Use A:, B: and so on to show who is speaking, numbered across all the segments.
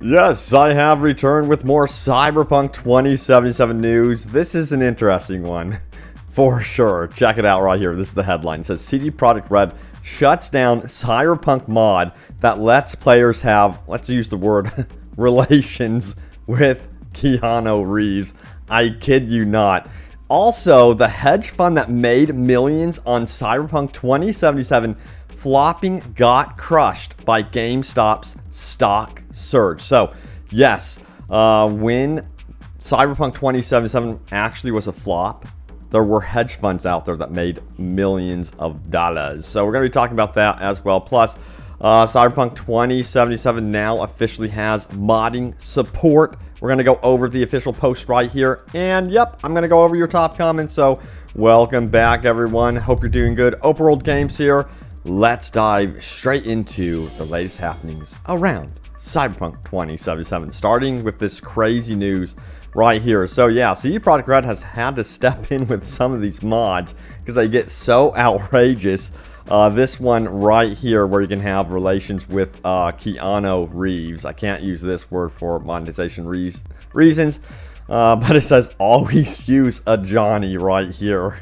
A: Yes, I have returned with more Cyberpunk 2077 news. This is an interesting one, for sure. Check it out right here. This is the headline. It says CD Projekt Red shuts down Cyberpunk mod that lets players have, let's use the word, relations with Keanu Reeves. I kid you not. Also, the hedge fund that made millions on Cyberpunk 2077 flopping got crushed by GameStop's stock surge. So, yes, when Cyberpunk 2077 actually was a flop, there were hedge funds out there that made millions of dollars. So we're going to be talking about that as well. Plus, Cyberpunk 2077 now officially has modding support. We're going to go over the official post right here. And yep, I'm going to go over your top comments. So welcome back, everyone. Hope you're doing good. Open World Games here. Let's dive straight into the latest happenings around Cyberpunk 2077, starting with this crazy news right here. So yeah, CD Projekt Red has had to step in with some of these mods because they get so outrageous. This one right here where you can have relations with Keanu Reeves. I can't use this word for monetization reasons, but it says always use a Johnny right here.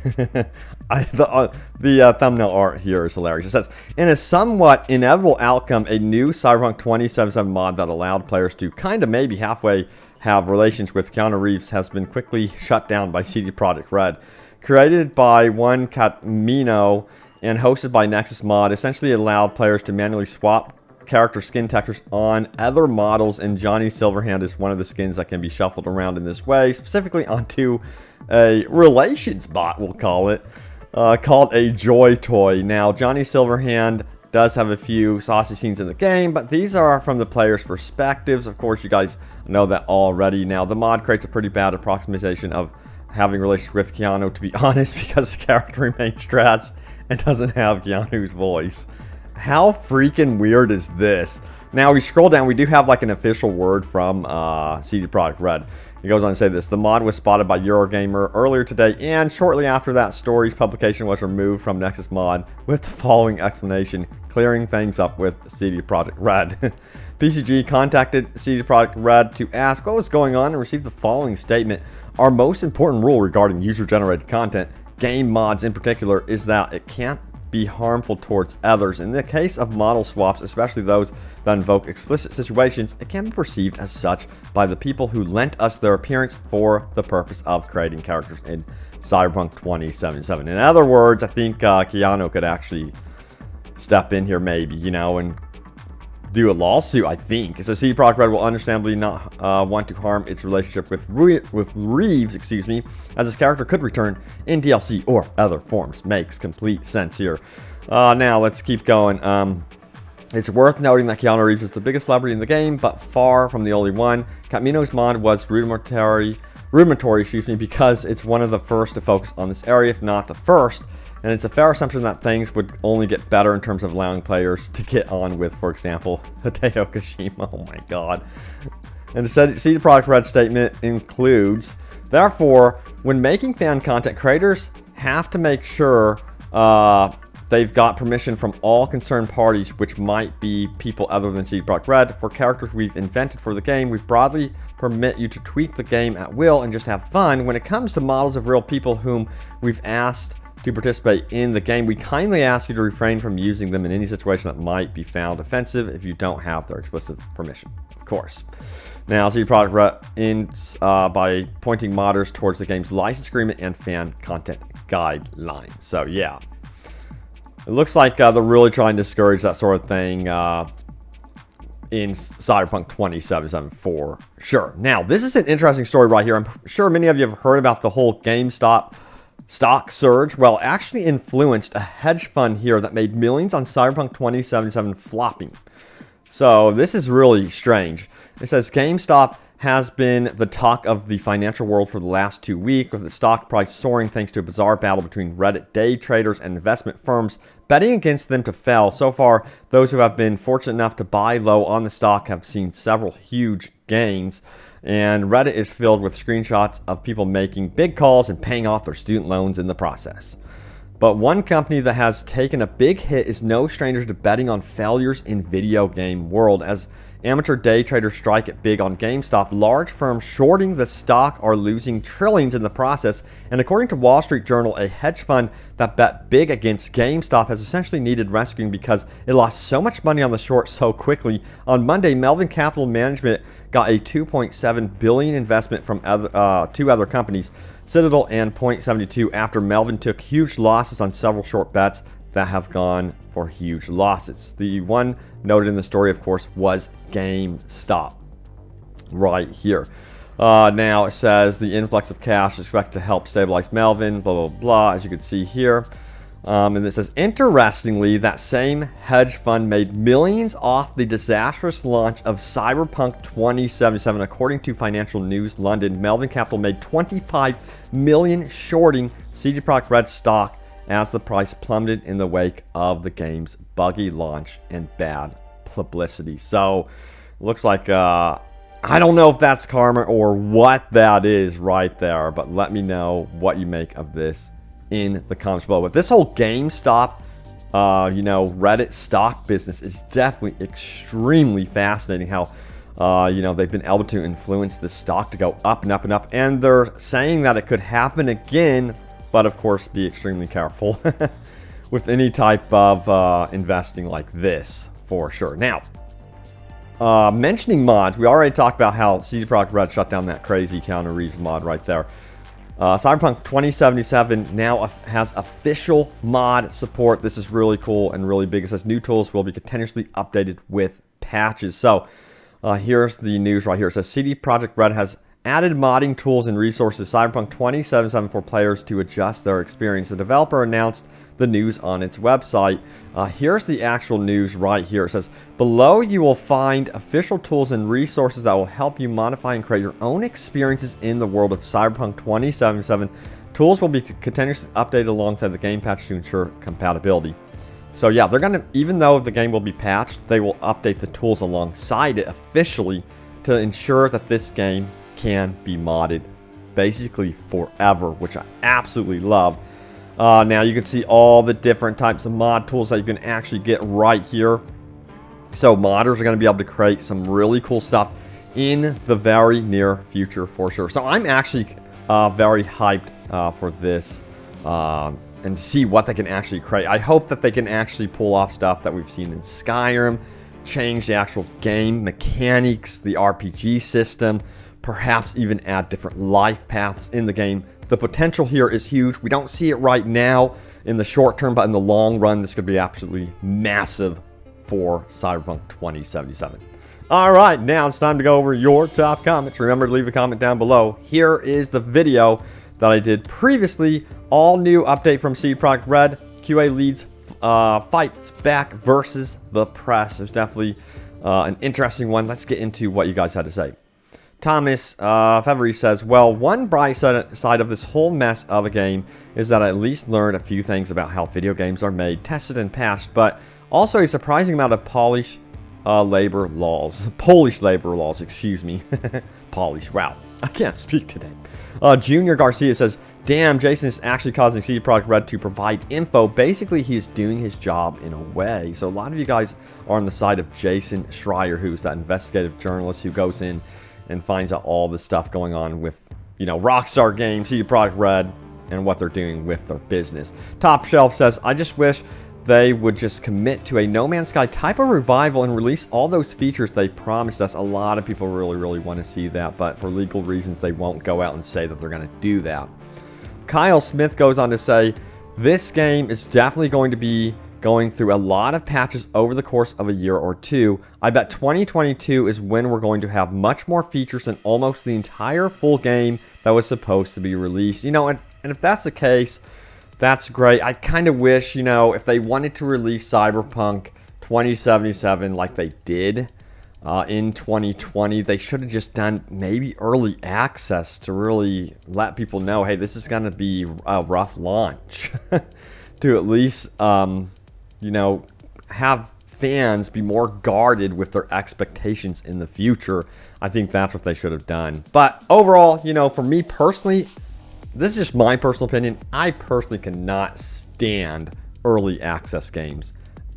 A: The thumbnail art here is hilarious. It says, in a somewhat inevitable outcome, a new Cyberpunk 2077 mod that allowed players to kind of maybe halfway have relations with Keanu Reeves has been quickly shut down by CD Projekt Red. Created by one Catmino and hosted by Nexus Mod, essentially allowed players to manually swap character skin textures on other models, and Johnny Silverhand is one of the skins that can be shuffled around in this way, specifically onto a relations bot, we'll call it, called a Joy Toy. Now, Johnny Silverhand does have a few saucy scenes in the game, but these are from the player's perspectives. Of course, you guys know that already. Now, the mod creates a pretty bad approximation of having relations with Keanu, to be honest, because the character remains dressed and doesn't have Keanu's voice. How freaking weird is this? Now, we scroll down, we do have like an official word from CD Projekt Red. It goes on to say this: the mod was spotted by Eurogamer earlier today, and shortly after that story's publication was removed from Nexus Mod with the following explanation, clearing things up with CD Projekt Red. PCG contacted CD Projekt Red to ask what was going on and received the following statement: our most important rule regarding user-generated content, game mods in particular, is that it can't be harmful towards others. In the case of model swaps, especially those that invoke explicit situations, it can be perceived as such by the people who lent us their appearance for the purpose of creating characters in Cyberpunk 2077. In other words, I think Keanu could actually step in here maybe, you know, and do a lawsuit, I think. It says CD Projekt Red will understandably not want to harm its relationship with Reeves, as his character could return in DLC or other forms. Makes complete sense here. Now, let's keep going. It's worth noting that Keanu Reeves is the biggest celebrity in the game, but far from the only one. Catmino's mod was rudimentary, because it's one of the first to focus on this area, if not the first. And it's a fair assumption that things would only get better in terms of allowing players to get on with, for example, Hideo Kojima. Oh my god. And the CD Projekt Red statement includes, therefore, when making fan content, creators have to make sure they've got permission from all concerned parties, which might be people other than CD Projekt Red. For characters we've invented for the game, we broadly permit you to tweak the game at will and just have fun. When it comes to models of real people whom we've asked to participate in the game, we kindly ask you to refrain from using them in any situation that might be found offensive if you don't have their explicit permission, of course. Now, CD Projekt Red ends by pointing modders towards the game's license agreement and fan content guidelines. So, yeah. It looks like they're really trying to discourage that sort of thing in Cyberpunk 2077 for sure. Now, this is an interesting story right here. I'm sure many of you have heard about the whole GameStop stock surge. Well, actually influenced a hedge fund here that made millions on Cyberpunk 2077 flopping. So this is really strange. It says GameStop has been the talk of the financial world for the last 2 weeks, with the stock price soaring thanks to a bizarre battle between Reddit day traders and investment firms betting against them to fail. So far, those who have been fortunate enough to buy low on the stock have seen several huge gains. And Reddit is filled with screenshots of people making big calls and paying off their student loans in the process. But one company that has taken a big hit is no stranger to betting on failures in video game world, as Amateur day traders strike it big on GameStop. Large firms shorting the stock are losing trillions in the process. And according to Wall Street Journal, a hedge fund that bet big against GameStop has essentially needed rescuing because it lost so much money on the short so quickly. On Monday, Melvin Capital Management got a $2.7 billion investment from two other companies, Citadel and Point72, after Melvin took huge losses on several short bets that have gone for huge losses. The one noted in the story, of course, was GameStop right here. Now it says the influx of cash is expected to help stabilize Melvin, blah, blah, blah, as you can see here. And it says, interestingly, that same hedge fund made millions off the disastrous launch of Cyberpunk 2077. According to Financial News London, Melvin Capital made $25 million shorting CD Projekt stock as the price plummeted in the wake of the game's buggy launch and bad publicity. So, looks like, I don't know if that's karma or what that is right there, but let me know what you make of this in the comments below. But this whole GameStop, Reddit stock business is definitely extremely fascinating. How, they've been able to influence the stock to go up and up and up. And they're saying that it could happen again, but of course, be extremely careful with any type of investing like this, for sure. Now, mentioning mods, we already talked about how CD Projekt Red shut down that crazy Keanu Reeves mod right there. Cyberpunk 2077 now has official mod support. This is really cool and really big. It says new tools will be continuously updated with patches. So here's the news right here. It says CD Projekt Red has added modding tools and resources Cyberpunk 2077 for players to adjust their experience. The developer announced the news on its website. Here's the actual news right here. It says, below you will find official tools and resources that will help you modify and create your own experiences in the world of Cyberpunk 2077. Tools will be continuously updated alongside the game patch to ensure compatibility. So yeah, they're gonna, even though the game will be patched, they will update the tools alongside it officially to ensure that this game can be modded basically forever, which I absolutely love. Now you can see all the different types of mod tools that you can actually get right here. So modders are going to be able to create some really cool stuff in the very near future for sure. So I'm actually very hyped for this and see what they can actually create. I hope that they can actually pull off stuff that we've seen in Skyrim, change the actual game mechanics, the RPG system, perhaps even add different life paths in the game. The potential here is huge. We don't see it right now in the short term, but in the long run, this could be absolutely massive for Cyberpunk 2077. All right, now it's time to go over your top comments. Remember to leave a comment down below. Here is the video that I did previously. All new update from CD Projekt Red. QA leads fights back versus the press. It's definitely an interesting one. Let's get into what you guys had to say. Thomas Fevery says, well, one bright side of this whole mess of a game is that I at least learned a few things about how video games are made, tested, and passed, but also a surprising amount of Polish labor laws, excuse me. Polish, wow, I can't speak today. Junior Garcia says, damn, Jason is actually causing CD Projekt Red to provide info. Basically, he is doing his job in a way. So a lot of you guys are on the side of Jason Schreier, who's that investigative journalist who goes in and finds out all the stuff going on with, Rockstar Games, CD Projekt Red, and what they're doing with their business. Top Shelf says, I just wish they would just commit to a No Man's Sky type of revival and release all those features they promised us. A lot of people really, really want to see that, but for legal reasons, they won't go out and say that they're going to do that. Kyle Smith goes on to say, this game is definitely going to be going through a lot of patches over the course of a year or two. I bet 2022 is when we're going to have much more features than almost the entire full game that was supposed to be released. And if that's the case, that's great. I kind of wish, if they wanted to release Cyberpunk 2077 like they did in 2020, they should have just done maybe early access to really let people know, hey, this is going to be a rough launch. To at least have fans be more guarded with their expectations in the future. I think that's what they should have done. But overall, for me personally, this is just my personal opinion. I personally cannot stand early access games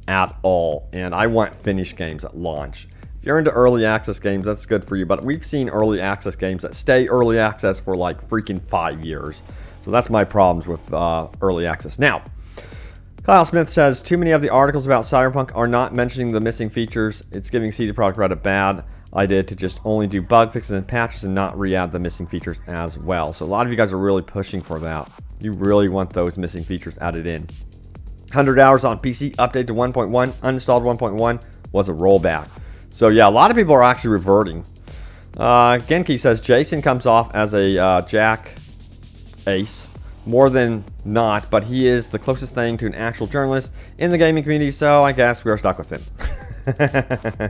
A: at all. And I want finished games at launch. If you're into early access games, that's good for you. But we've seen early access games that stay early access for like freaking 5 years. So that's my problems with early access. Now, Kyle Smith says, too many of the articles about Cyberpunk are not mentioning the missing features. It's giving CD Projekt a bad idea to just only do bug fixes and patches and not re-add the missing features as well. So a lot of you guys are really pushing for that. You really want those missing features added in. 100 hours on PC, update to 1.1, uninstalled 1.1 was a rollback. So yeah, a lot of people are actually reverting. Genki says, Jason comes off as a Jack Ace. More than not, but he is the closest thing to an actual journalist in the gaming community, so I guess we are stuck with him.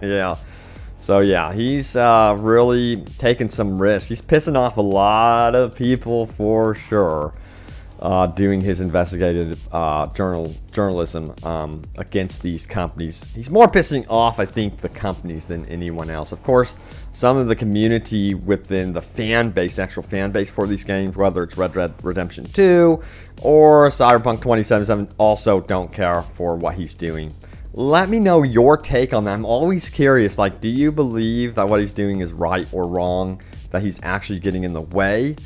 A: Yeah. So yeah, he's really taking some risks. He's pissing off a lot of people for sure, doing his investigative journalism against these companies. He's more pissing off, I think, the companies than anyone else. Of course, some of the community within the fan base, actual fan base for these games, whether it's Red Dead Redemption 2 or Cyberpunk 2077, also don't care for what he's doing. Let me know your take on that. I'm always curious, like, do you believe that what he's doing is right or wrong, that he's actually getting in the way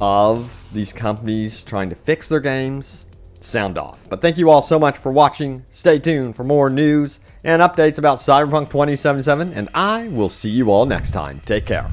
A: of these companies trying to fix their games? Sound off. But thank you all so much for watching. Stay tuned for more news and updates about Cyberpunk 2077, and I will see you all next time. Take care.